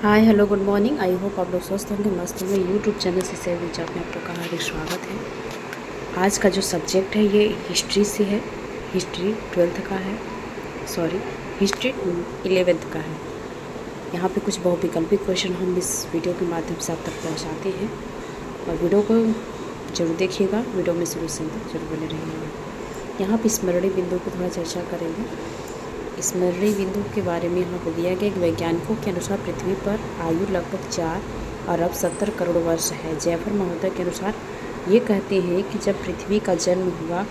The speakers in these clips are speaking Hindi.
Hi hello good morning. I hope आप लोग स्वस्थ होंगे, मस्त होंगे। यूट्यूब चैनल से सैर विचार में आप लोग का हार्दिक स्वागत है। आज का जो सब्जेक्ट है ये हिस्ट्री से है। हिस्ट्री 12th का है, सॉरी हिस्ट्री 11th का है। यहाँ पे कुछ बहुविकल्पिक क्वेश्चन हम इस वीडियो के माध्यम से आप तक पहुँचाते हैं और वीडियो को जरूर देखिएगा। वीडियो में शुरू से अंत जरूर बने रहिएगा। यहाँ पे स्मरणीय बिंदु पर थोड़ा चर्चा करेंगे। स्मरणीय बिंदु के बारे में यहाँ पर दिया गया कि वैज्ञानिकों के अनुसार पृथ्वी पर आयु लगभग 4 अरब 70 करोड़ वर्ष है। जैफर महोदय के अनुसार ये कहते हैं कि जब पृथ्वी का जन्म हुआ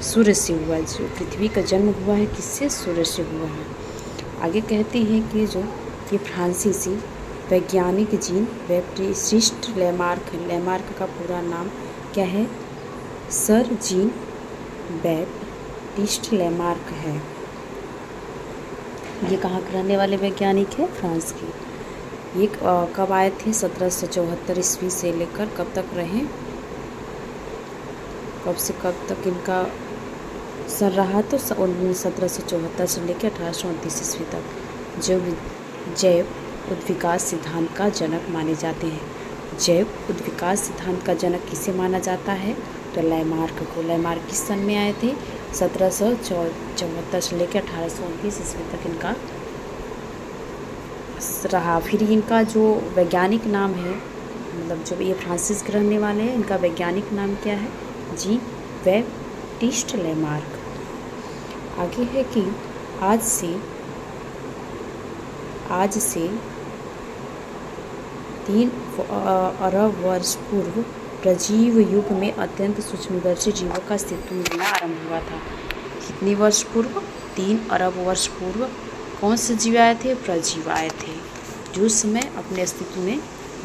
सूर्य से हुआ। जो पृथ्वी का जन्म हुआ है किससे? सूर्य से हुआ है। आगे कहते हैं कि जो ये फ्रांसीसी वैज्ञानिक जीन बैप्टिस्ट लैमार्क, लैमार्क का पूरा नाम क्या है? सर जीन बैप्टिस्ट लैमार्क है। ये कहाँ के रहने वाले वैज्ञानिक है? फ्रांस के। ये कब आए थे? 1774 ईस्वी से लेकर कब तक रहे? कब से कब तक इनका सर रहा? तो 1774 से लेकर 1829 ईस्वी तक। जो जैव उद्विकास सिद्धांत का जनक माने जाते हैं। जैव उद्विकास सिद्धांत का जनक किसे माना जाता है? तो लैमार्क को। लैमार्क किस सन में आए थे? 1774 से लेकर 1829 ईस्वी तक इनका रहा। फिर इनका जो वैज्ञानिक नाम है, मतलब जो ये फ्रांसिस के रहने वाले हैं, इनका वैज्ञानिक नाम क्या है? Jean Baptiste Lamarck. आगे है कि आज से 3 अरब वर्ष पूर्व प्रजीव युग में अत्यंत सूक्ष्मदर्शी जीवों का अस्तित्व मिलना आरंभ हुआ था। कितनी वर्ष पूर्व? 3 अरब वर्ष पूर्व कौन से जीव आए थे? प्रजीव आए थे, जो उस समय अपने अस्तित्व में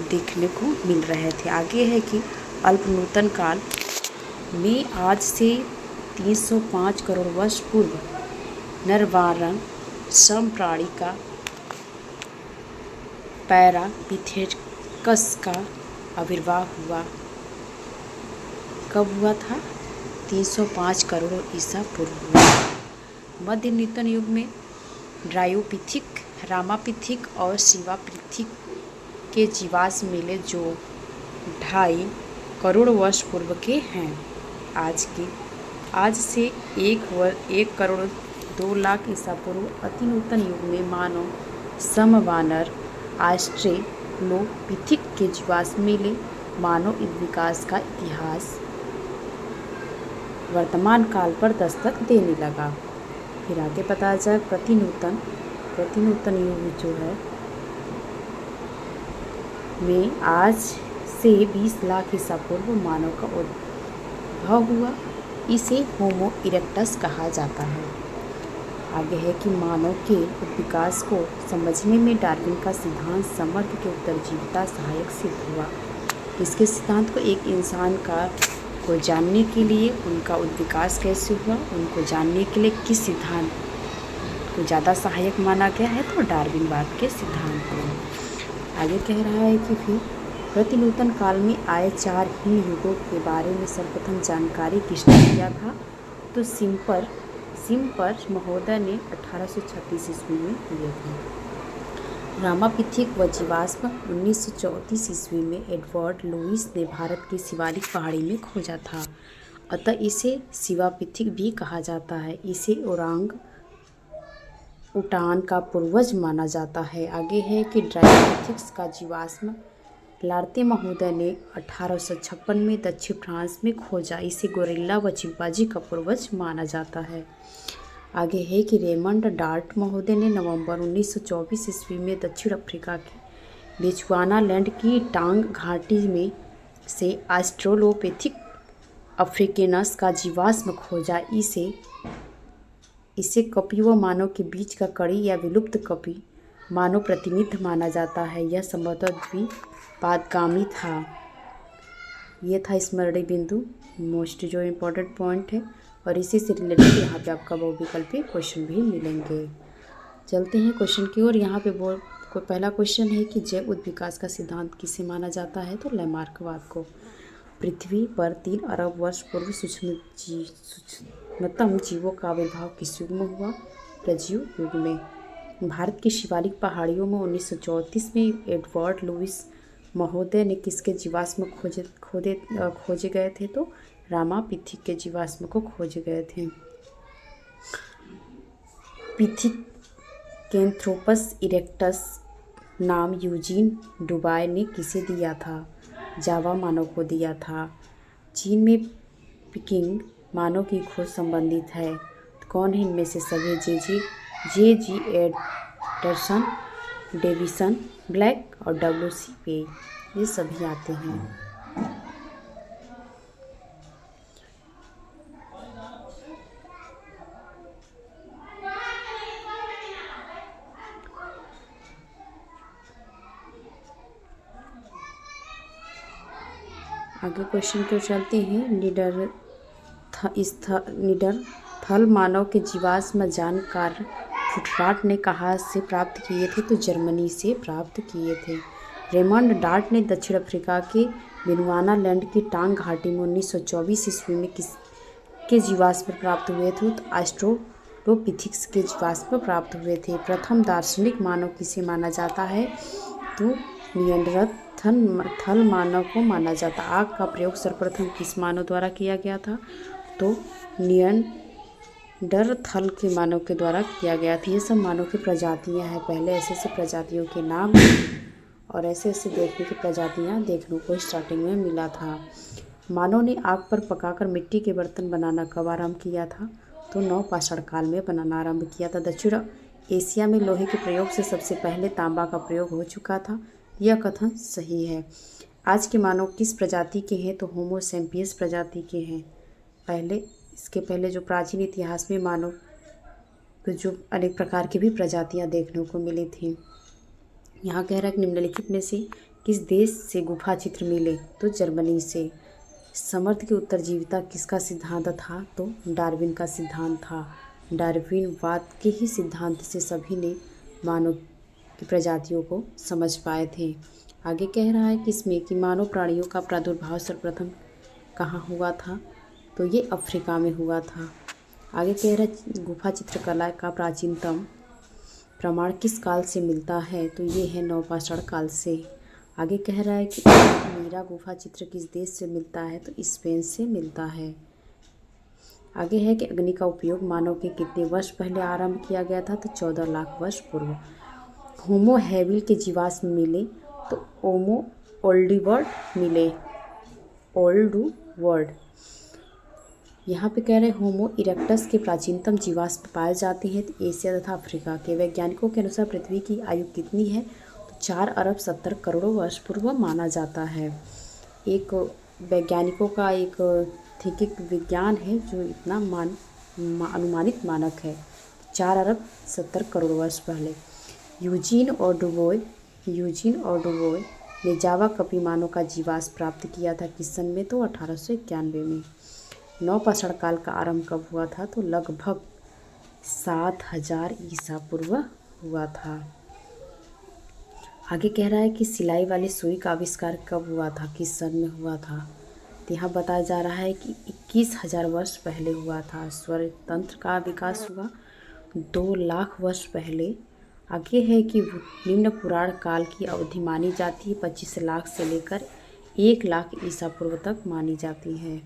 देखने को मिल रहे थे। आगे है कि अल्प नूतन काल में आज से 305 करोड़ वर्ष पूर्व नरवारण सम प्राणी का पैरापिथेकस का आविर्भाव हुआ। कब हुआ था? 305 करोड़ ईसा पूर्व हुआ। मध्य नूतन युग में ड्रायोपिथिक, रामापिथिक और शिवापिथिक के जीवाश्म मिले जो 2.5 करोड़ वर्ष पूर्व के हैं। आज से 1 करोड़ 2 लाख ईसा पूर्व अति नूतन युग में मानव समवानर ऑस्ट्रेलोपिथिक के जीवाश्म मिले। मानव विकास का इतिहास वर्तमान काल पर दस्तक देने लगा। फिर आगे पता जाए प्रतिनूतन युग जो है में आज से 20 लाख ईसा पूर्व मानव का उद्भव हुआ। इसे होमो इरेक्टस कहा जाता है। आगे है कि मानव के विकास को समझने में डार्विन का सिद्धांत समग्र के उत्तरजीविता सहायक सिद्ध हुआ। इसके सिद्धांत को एक इंसान को जानने के लिए उनका विकास कैसे हुआ, उनको जानने के लिए किस सिद्धांत को ज़्यादा सहायक माना गया है? तो डार्विनवाद के सिद्धांत को। आगे कह रहा है कि फिर प्रतिनूतन काल में आए 4 हिम युगों के बारे में सर्वप्रथम जानकारी किसने दिया था? तो सिम्पर महोदय ने 1836 ईस्वी में दिए थे। रामापिथिक व जीवाश्म 1934 ईस्वी में एडवर्ड लुईस ने भारत की शिवालिक पहाड़ी में खोजा था, अतः इसे शिवापिथिक भी कहा जाता है। इसे ओरांग उटान का पूर्वज माना जाता है। आगे है कि ड्रायोपिथिक्स का जीवाश्म लार्ते महोदय ने 1856 में दक्षिण फ्रांस में खोजा। इसे गोरिल्ला व चिंपांजी का पूर्वज माना जाता है। आगे है कि रेमंड डार्ट महोदय ने नवंबर 1924 ईस्वी में दक्षिण अफ्रीका के बेचुआनालैंड की टांग घाटी में से ऑस्ट्रेलोपिथिक अफ्रीकेनस का जीवाश्म खोजा। इसे कपी व मानव के बीच का कड़ी या विलुप्त कपी मानव प्रतिनिधि माना जाता है। यह संभवतः द्विपादगामी था। यह था स्मरणीय बिंदु, मोस्ट जो इम्पोर्टेंट पॉइंट है, और इसी से रिलेटेड यहाँ पे आपका बहुविकल्पीय क्वेश्चन भी मिलेंगे। चलते हैं क्वेश्चन की ओर। यहाँ पे पहला क्वेश्चन है कि जैव उद्विकास का सिद्धांत किसे माना जाता है? तो लैमार्कवाद को। पृथ्वी पर 3 अरब वर्ष पूर्व सूक्ष्मतम जीवों का आविर्भाव किस युग में हुआ? प्रजीव युग में। भारत की शिवालिक पहाड़ियों में 1934 में एडवर्ड लुईस महोदय ने किसके जीवाश्म खोजे गए थे? तो रामापिथिक के जीवाश्म को खोजे गए थे। पिथिकेंथ्रोपस इरेक्टस नाम यूजीन डुबाय ने किसे दिया था? जावा मानव को दिया था। चीन में पिकिंग मानव की खोज संबंधित है। कौन है इनमें से सभी? जे जी एंडरसन, डेविसन ब्लैक और WC पे, ये सभी आते हैं। आगे क्वेश्चन को चलते हैं। निडरथल मानव के जीवाश्म जानकार फुटराट ने कहाँ से प्राप्त किए थे? तो जर्मनी से प्राप्त किए थे। रेमंड डार्ट ने दक्षिण अफ्रीका के बेनुआनालैंड की टांग घाटी में 1924 ईस्वी में किसके जीवाश्म प्राप्त हुए थे? तो ऑस्ट्रेलोपिथिक्स के जीवाश्म प्राप्त हुए थे। प्रथम दार्शनिक मानव किसे माना जाता है? तो निएंडरथल मानव को माना जाता। आग का प्रयोग सर्वप्रथम किस मानव द्वारा किया गया था? तो निएंडरथल के मानव के द्वारा किया गया था। ये सब मानव की प्रजातियां हैं। पहले ऐसे प्रजातियों के नाम और ऐसे देखने की प्रजातियां देखने को स्टार्टिंग में मिला था। मानव ने आग पर पकाकर मिट्टी के बर्तन बनाना कब आरंभ किया था? तो नवपाषाण काल में बनाना आरंभ किया था। दक्षिण एशिया में लोहे के प्रयोग से सबसे पहले तांबा का प्रयोग हो चुका था। यह कथन सही है। आज के मानव किस प्रजाति के हैं? तो होमो सैपियंस प्रजाति के हैं। इसके पहले जो प्राचीन इतिहास में मानव तो जो अनेक प्रकार की भी प्रजातियां देखने को मिली थी। यहाँ कह रहा है कि निम्नलिखित में से किस देश से गुफा चित्र मिले? तो जर्मनी से। समर्थ की उत्तरजीविता किसका सिद्धांत था? तो डार्विन का सिद्धांत था। डार्विनवाद के ही सिद्धांत से सभी ने मानव की प्रजातियों को समझ पाए थे। आगे कह रहा है कि इसमें कि मानव प्राणियों का प्रादुर्भाव सर्वप्रथम कहाँ हुआ था? तो ये अफ्रीका में हुआ था। आगे कह रहा है गुफा चित्रकला का प्राचीनतम प्रमाण किस काल से मिलता है? तो ये है नवपाषाण काल से। आगे कह रहा है कि मीरा गुफा चित्र किस देश से मिलता है? तो स्पेन से मिलता है। आगे है कि अग्नि का उपयोग मानव के कितने वर्ष पहले आरंभ किया गया था? तो 14 लाख वर्ष पूर्व। होमो हैबिल के जीवाश्म मिले? तो होमो ओल्डीवर्ड मिले। ओल्डवर्ड। यहाँ पे कह रहे हैं होमो इरेक्टस के प्राचीनतम जीवाश्म पाए जाते हैं तो एशिया तथा अफ्रीका के। वैज्ञानिकों के अनुसार पृथ्वी की आयु कितनी है? तो 4 अरब 70 करोड़ वर्ष पूर्व माना जाता है। एक वैज्ञानिकों का एक थीकिक विज्ञान है जो इतना अनुमानित मानक है। 4 अरब 70 करोड़ वर्ष पहले। यूजीन और डुबोय ने जावा कपी मानव का जीवाश्म प्राप्त किया था किस सन में? तो 1891 में। नवपाषाण काल का आरंभ कब हुआ था? तो लगभग 7000 ईसा पूर्व हुआ था। आगे कह रहा है कि सिलाई वाली सुई का आविष्कार कब हुआ था? किस सन में हुआ था? तो यहाँ बताया जा रहा है कि 21,000 वर्ष पहले हुआ था। स्वर तंत्र का विकास हुआ 2 लाख वर्ष पहले। आगे है कि निम्न पुराण काल की अवधि मानी जाती है 25 लाख से लेकर 1 लाख ईसा पूर्व तक मानी जाती है।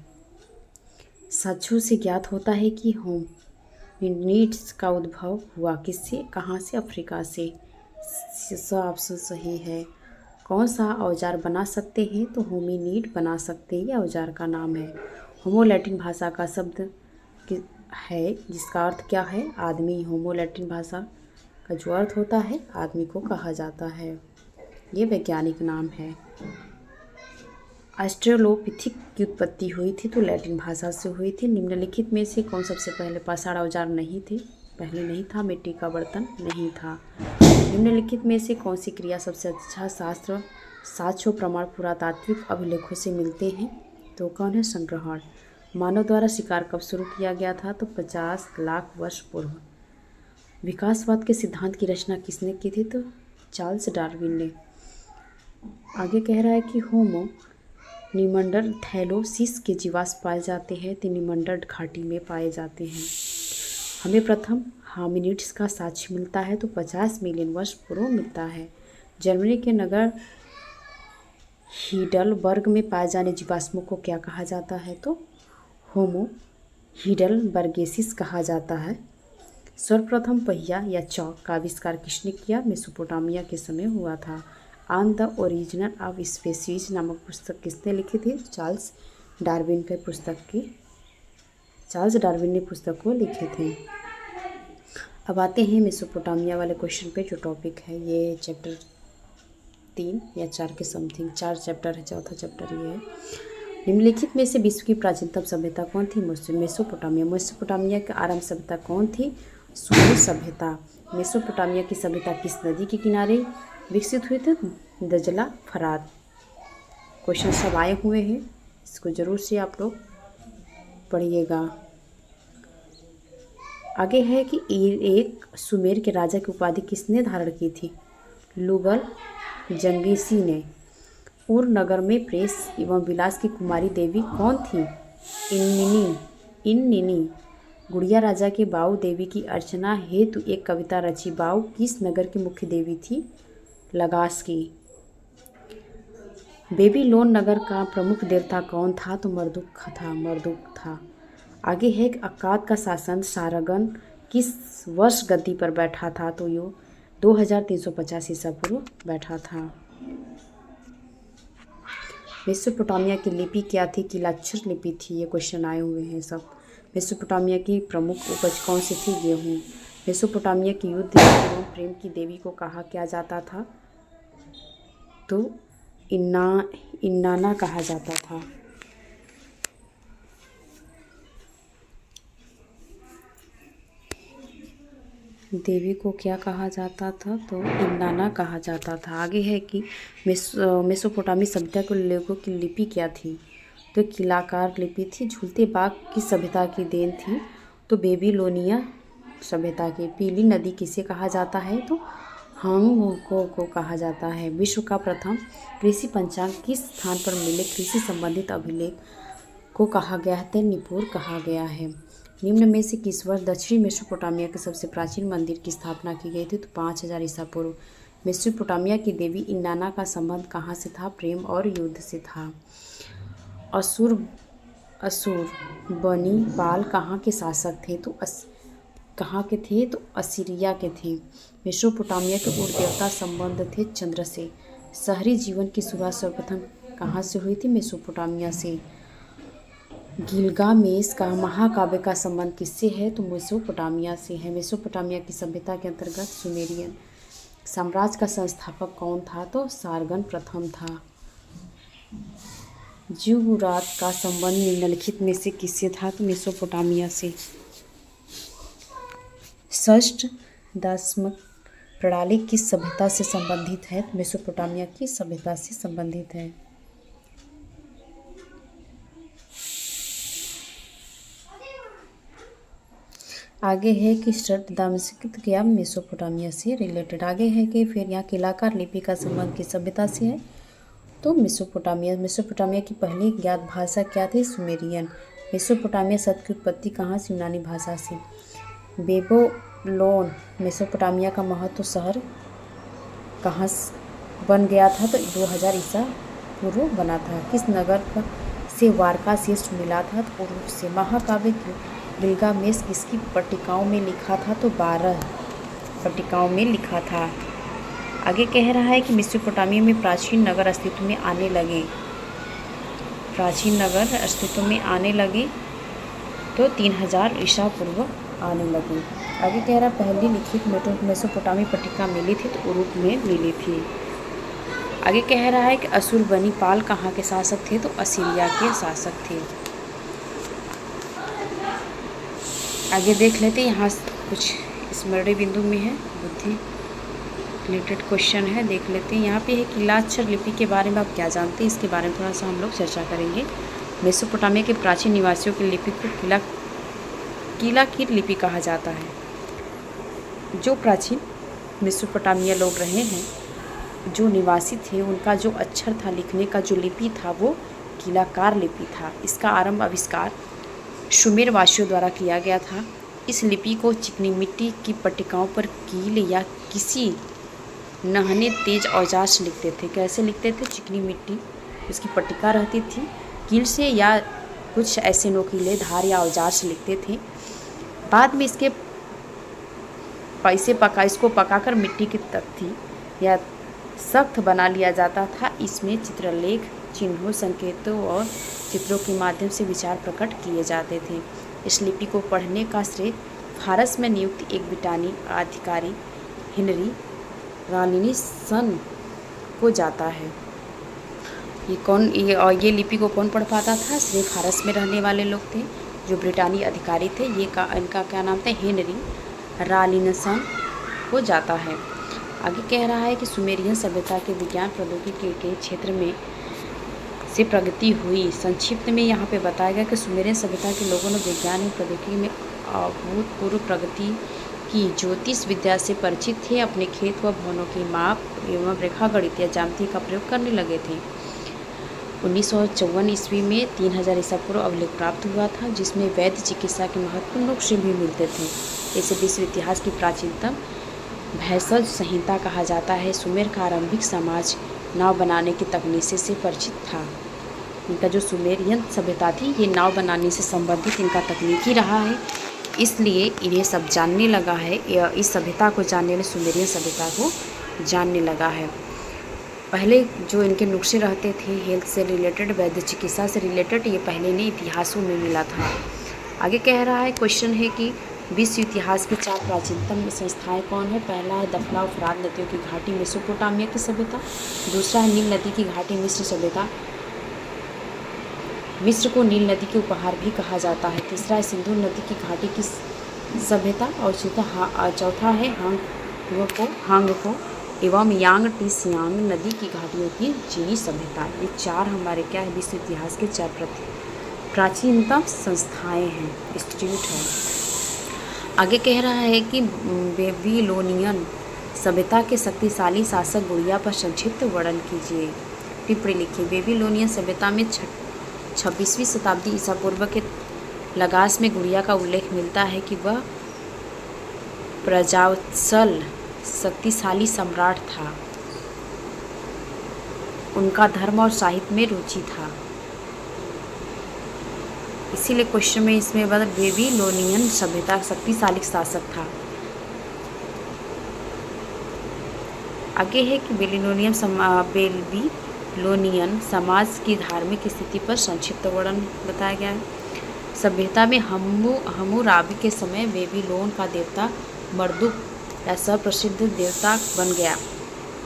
साक्ष्यों से ज्ञात होता है कि होमिनिड्स का उद्भव हुआ किससे? कहाँ से? अफ्रीका से। ऑप्शन सही है। कौन सा औजार बना सकते हैं? तो होमिनिड बना सकते हैं। यह औजार का नाम है। होमो लैटिन भाषा का शब्द है जिसका अर्थ क्या है? आदमी। होमो लैटिन भाषा का जो अर्थ होता है आदमी को कहा जाता है। ये वैज्ञानिक नाम है। ऑस्ट्रेलोपिथिक की उत्पत्ति हुई थी तो लैटिन भाषा से हुई थी। निम्नलिखित में से कौन सबसे पहले? पाषाण औजार नहीं थे, पहले नहीं था। मिट्टी का बर्तन नहीं था। निम्नलिखित में से कौन सी क्रिया सबसे अच्छा साक्ष्य प्रमाण पुरातात्विक अभिलेखों से मिलते हैं? तो कौन है? संग्रहण। मानव द्वारा शिकार कब शुरू किया गया था? तो 50 लाख वर्ष पूर्व। विकासवाद के सिद्धांत की रचना किसने की थी? तो चार्ल्स डार्विन ने। आगे कह रहा है कि होमो निएंडरथैलोसिस के जीवाश्म पाए जाते हैं तो निएंडर घाटी में पाए जाते हैं। हमें प्रथम हामिनिड्स का साक्ष्य मिलता है तो 50 मिलियन वर्ष पूर्व मिलता है। जर्मनी के नगर हीडलबर्ग में पाए जाने जीवाश्मों को क्या कहा जाता है तो होमो हीडलबर्गेसिस कहा जाता है। सर्वप्रथम पहिया या चौक का आविष्कार किसने किया? मेसोपोटामिया के समय हुआ था। On the origin of species नामक पुस्तक किसने लिखी थी? चार्ल्स डार्विन ने पुस्तक को लिखे थे। अब आते हैं मेसोपोटामिया वाले क्वेश्चन पे, जो टॉपिक है ये चैप्टर 3 या 4 के समथिंग, 4 चैप्टर है, चौथा चैप्टर ये है। निम्नलिखित में से विश्व की प्राचीनतम सभ्यता कौन थी? मेसोपोटामिया। मेसोपोटामिया की आरंभ सभ्यता कौन थी? सुमेर सभ्यता। मेसोपोटामिया की सभ्यता किस नदी के किनारे विकसित हुई थी? दजला फरात। क्वेश्चन सब आए हुए हैं, इसको जरूर से आप लोग पढ़िएगा। आगे है कि एक सुमेर के राजा की उपाधि किसने धारण की थी? लुगल जंगीसी ने। उर नगर में प्रेस एवं विलास की कुमारी देवी कौन थी? इननिनी। गुड़िया राजा के बाऊ देवी की अर्चना हेतु एक कविता रची। बाऊ किस नगर की मुख्य देवी थी? लगास की। बेबीलोन नगर का प्रमुख देवता कौन था? तो मर्दुक था। आगे है कि अक्काद का शासन सारगन किस वर्ष गद्दी पर बैठा था? तो यो 2350 ईसा पूर्व बैठा था। मेसोपोटामिया की लिपि क्या थी? किलाक्षर लिपि थी। ये क्वेश्चन आए हुए हैं सब। मेसोपोटामिया की प्रमुख उपज कौन सी थी? गेहूँ। मेसोपोटामिया की युद्ध एवं प्रेम की देवी को कहा क्या जाता था? तो इन्नाना कहा जाता था। देवी को क्या कहा जाता था? तो इन्नाना कहा जाता था। आगे है कि मेसोपोटामी सभ्यता के लोगों की लिपि क्या थी? तो किलाकार लिपि थी। झूलते बाग की सभ्यता की देन थी? तो बेबीलोनिया सभ्यता की। पीली नदी किसे कहा जाता है? तो हांगको को कहा जाता है। विश्व का प्रथम कृषि पंचांग किस स्थान पर मिले? कृषि संबंधित अभिलेख को कहा गया है? निपुर कहा गया है। निम्न में से किस वर्ष दक्षिणी मेसोपोटामिया के सबसे प्राचीन मंदिर की स्थापना की गई थी? तो 5000 ईसा पूर्व। मेसोपोटामिया की देवी इन्नाना का संबंध कहाँ से था? प्रेम और युद्ध से था। असुर बनी पाल कहाँ के शासक थे? तो कहाँ के थे? तो असीरिया के थे। मेसोपोटामिया के उर देवता संबंध थे चंद्र से। शहरी जीवन की शुरुआत सर्वप्रथम कहाँ से हुई थी? मेसोपोटामिया से। गिलगामेश का महाकाव्य का संबंध किससे है? तो मेसोपोटामिया से है। मेसोपोटामिया की सभ्यता के अंतर्गत सुमेरियन साम्राज्य का संस्थापक कौन था? तो सारगन प्रथम था। जुगुरात का संबंध निम्नलिखित में से किससे था? तो मेसोपोटामिया से। षष्ठ दाशमक प्रणाली किस सभ्यता से संबंधित है? मेसोपोटामिया की सभ्यता से संबंधित है। आगे है कि दामस्कित क्या मेसोपोटामिया से रिलेटेड। आगे है कि फिर यहाँ किलाकार लिपि का संबंध किस सभ्यता से है? तो मेसोपोटामिया की पहली ज्ञात भाषा क्या थी? सुमेरियन। मेसोपोटामिया शब्द की उत्पत्ति कहाँ से? यूनानी भाषा से। बेबीलोन मेसोपोटामिया का महत्व शहर कहाँ बन गया था? तो 2000 ईसा पूर्व बना था। किस नगर से वारका शेष मिला था? तो उर्र से। महाकाव्य गिलगामेश किसकी पट्टिकाओं में लिखा था? तो 12 पट्टिकाओं में लिखा था। आगे कह रहा है कि मेसोपोटामिया में प्राचीन नगर अस्तित्व में आने लगे तो 3000 ईसा पूर्व आने लगे। आगे कह रहा पहली लिखित मेसोपोटामी पट्टिका मिली थी? तो उरूप में मिली थी। आगे कह रहा है कि असुर बनी पाल कहाँ के शासक थे? तो असीरिया के शासक थे। आगे देख लेते हैं, यहाँ कुछ स्मरणीय बिंदु में है, बुद्धि रिलेटेड क्वेश्चन है, देख लेते हैं। यहाँ पे है किलाक्षर लिपि के बारे में आप क्या जानते हैं? इसके बारे में थोड़ा सा हम लोग चर्चा करेंगे। मेसोपोटामिया के प्राचीन निवासियों की लिपि को किलाकीर लिपि कहा जाता है। जो प्राचीन मेसोपोटामिया लोग रहे हैं, जो निवासी थे, उनका जो अक्षर था, लिखने का जो लिपि था, वो किलाकार लिपि था। इसका आरंभ आविष्कार शुमेर वासियों द्वारा किया गया था। इस लिपि को चिकनी मिट्टी की पट्टिकाओं पर कील या किसी नहने तेज औजार से लिखते थे। कैसे लिखते थे? चिकनी मिट्टी उसकी पट्टिका रहती थी, कील से या कुछ ऐसे नोकीले धार या औजार से लिखते थे। बाद में इसको पकाकर मिट्टी की तख्ती या सख्त बना लिया जाता था। इसमें चित्रलेख, चिन्हों, संकेतों और चित्रों के माध्यम से विचार प्रकट किए जाते थे। इस लिपि को पढ़ने का श्रेय फारस में नियुक्त एक ब्रिटानी अधिकारी हेनरी रालिनिसन को जाता है। ये लिपि को कौन पढ़ पाता था? श्रेय फारस में रहने वाले लोग थे, जो ब्रिटानी अधिकारी थे। इनका क्या नाम था? हेनरी रालिनिसन को जाता है। आगे कह रहा है कि सुमेरियन सभ्यता के विज्ञान प्रौद्योगिकी के क्षेत्र में से प्रगति हुई। संक्षिप्त में यहाँ पे बताया गया कि सुमेरियन सभ्यता के लोगों ने विज्ञान एवं प्रौद्योगिकी में अभूतपूर्व प्रगति की। ज्योतिष विद्या से परिचित थे, अपने खेत व भवनों की माप एवं रेखागणित या ज्यामिति का प्रयोग करने लगे थे। 1954 ईस्वी में 3000 ईसा पूर्व अभिलेख प्राप्त हुआ था, जिसमें वैद्य चिकित्सा के महत्वपूर्ण नुस्खे भी मिलते थे। इसे विश्व इतिहास की प्राचीनतम भेषज संहिता कहा जाता है। सुमेर का आरंभिक समाज नाव बनाने की तकनीक से परिचित था। इनका जो सुमेरियन सभ्यता थी, ये नाव बनाने से संबंधित इनका तकनीक ही रहा है, इसलिए इन्हें सब जानने लगा है। इस सभ्यता को जानने वाले सुमेरियन सभ्यता को जानने लगा है। पहले जो इनके नुस्खे रहते थे, हेल्थ से रिलेटेड, वैद्य चिकित्सा से रिलेटेड, ये पहले ने इतिहासों में मिला था। आगे कह रहा है, क्वेश्चन है कि विश्व इतिहास की 4 प्राचीनतम संस्थाएं कौन है? पहला है दफला और फरात नदियों की घाटी मेसोपोटामिया की सभ्यता। दूसरा है नील नदी की घाटी मिस्र सभ्यता। मिस्र को नील नदी के उपहार भी कहा जाता है। तीसरा है सिंधु नदी की घाटी की सभ्यता और चौथा है हांगको एवं यांग टिसियांग नदी की घाटियों की चीनी सभ्यता। ये 4 हमारे क्या है? विश्व इतिहास के 4 प्राचीनतम संस्थाएं हैं, इंस्टीट्यूट है। आगे कह रहा है कि बेबीलोनियन सभ्यता के शक्तिशाली शासक गुड़िया पर संक्षिप्त वर्णन कीजिए। टिप्पणी लिखिए। बेबीलोनियन सभ्यता में 26वीं शताब्दी ईसा पूर्व के लगास में गुड़िया का उल्लेख मिलता है कि वह प्रजावत्सल शक्तिशाली सम्राट था। उनका धर्म और साहित्य में रुचि था, इसीलिए क्वेश्चन में इसमें बेबीलोनियन सभ्यता शक्तिशाली शासक था। आगे है कि बेबीलोनियन समाज की धार्मिक स्थिति पर संक्षिप्त वर्णन बताया गया है। सभ्यता में हम्मुराबी के समय बेबीलोन का देवता मर्दुक या प्रसिद्ध देवता बन गया।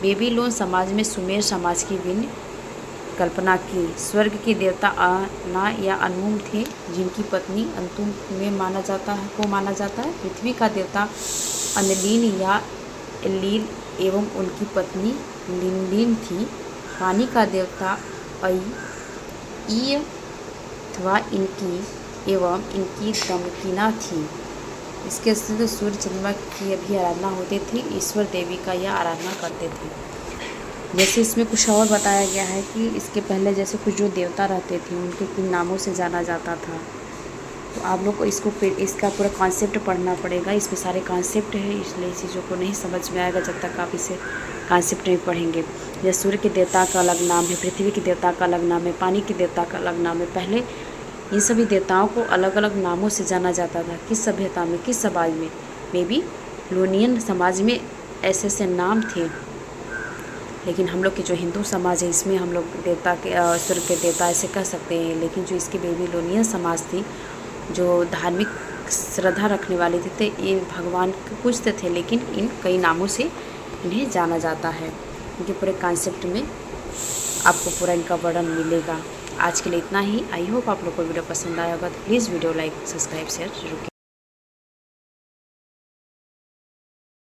बेबीलोन समाज में सुमेर समाज की भिन्न कल्पना की। स्वर्ग के देवता अना या अनमुम थे, जिनकी पत्नी अंतुम में माना जाता है। पृथ्वी का देवता अनलीन या एलील एवं उनकी पत्नी लिनलिन थी। पानी का देवता अथवा इनकी दमकिना थी। इसके सिद्ध सूर्य चंद्रमा की भी आराधना होती थी। ईश्वर देवी का यह आराधना करते थे। जैसे इसमें कुछ और बताया गया है कि इसके पहले जैसे कुछ जो देवता रहते थे, उनके किन नामों से जाना जाता था। तो आप लोग को इसका पूरा कॉन्सेप्ट पढ़ना पड़ेगा। इसमें सारे कॉन्सेप्ट है, इसलिए चीज़ों को नहीं समझ में आएगा जब तक आप इसे कॉन्सेप्ट नहीं पढ़ेंगे। जैसे सूर्य के देवता का अलग नाम है, पृथ्वी के देवता का अलग नाम है, पानी के देवता का अलग नाम है। पहले इन सभी देवताओं को अलग अलग नामों से जाना जाता था। किस सभ्यता में, किस समाज में? बेबीलोनियन समाज में ऐसे ऐसे नाम थे। लेकिन हम लोग के जो हिंदू समाज है, इसमें हम लोग देवता के सूर्य के देवता ऐसे कह सकते हैं। लेकिन जो इसकी बेबीलोनियन समाज थी, जो धार्मिक श्रद्धा रखने वाले थे, ये भगवान को पूजते थे, लेकिन इन कई नामों से इन्हें जाना जाता है। इनके पूरे कॉन्सेप्ट में आपको पूरा इनका वर्णन मिलेगा। आज के लिए इतना ही। आई होप आप लोग को वीडियो पसंद आया होगा, तो please video like, subscribe, share जरूर।